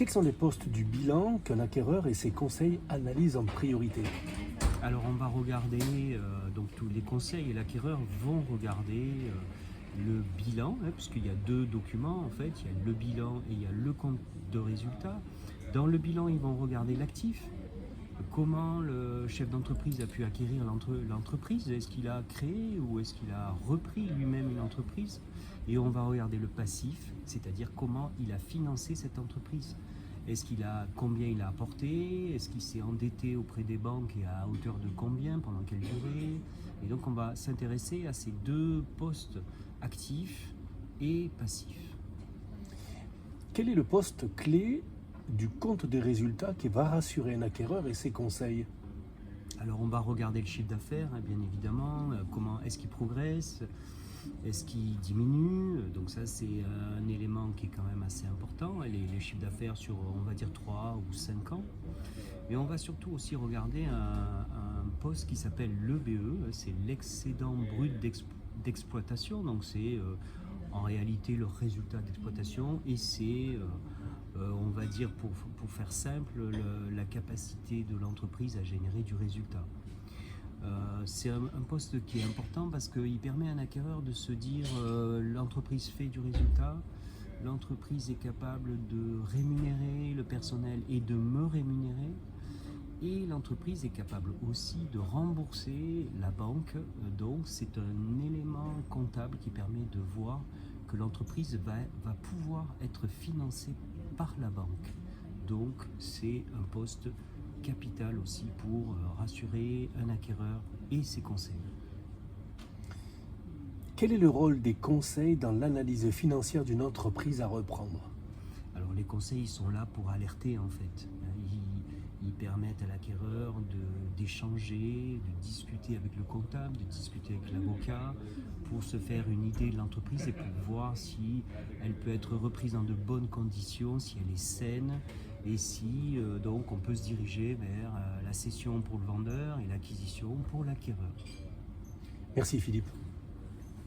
Quels sont les postes du bilan qu'un acquéreur et ses conseils analysent en priorité? Alors on va regarder, donc tous les conseils et l'acquéreur vont regarder le bilan, hein, puisqu'il y a deux documents en fait, il y a le bilan et il y a le compte de résultat. Dans le bilan, ils vont regarder l'actif, comment le chef d'entreprise a pu acquérir l'entreprise, est-ce qu'il a créé ou est-ce qu'il a repris lui-même une entreprise, et on va regarder le passif, c'est-à-dire comment il a financé cette entreprise. Combien il a apporté, est-ce qu'il s'est endetté auprès des banques et à hauteur de combien, pendant quelle durée. Et donc on va s'intéresser à ces deux postes actifs et passifs. Quel est le poste clé du compte des résultats qui va rassurer un acquéreur et ses conseils? Alors on va regarder le chiffre d'affaires, hein, bien évidemment, comment est-ce qu'il progresse, est-ce qu'il diminue. Donc ça c'est un élément qui est quand même assez important, les chiffres d'affaires sur on va dire 3 ou 5 ans. Mais on va surtout aussi regarder un poste qui s'appelle l'EBE, c'est l'excédent brut d'exploitation, donc c'est en réalité le résultat d'exploitation, et c'est on va dire pour faire simple, la capacité de l'entreprise à générer du résultat. C'est un poste qui est important parce qu'il permet à un acquéreur de se dire l'entreprise fait du résultat, l'entreprise est capable de rémunérer le personnel et de me rémunérer, et l'entreprise est capable aussi de rembourser la banque. Donc c'est un élément comptable qui permet de voir que l'entreprise va pouvoir être financée par la banque. Donc c'est un poste capital aussi pour rassurer un acquéreur et ses conseils. Quel est le rôle des conseils dans l'analyse financière d'une entreprise à reprendre? Alors les conseils sont là pour alerter en fait. Ils permettent à l'acquéreur d'échanger, de discuter avec le comptable, de discuter avec l'avocat pour se faire une idée de l'entreprise et pour voir si elle peut être reprise dans de bonnes conditions, si elle est saine, et si donc on peut se diriger vers la cession pour le vendeur et l'acquisition pour l'acquéreur. Merci Philippe.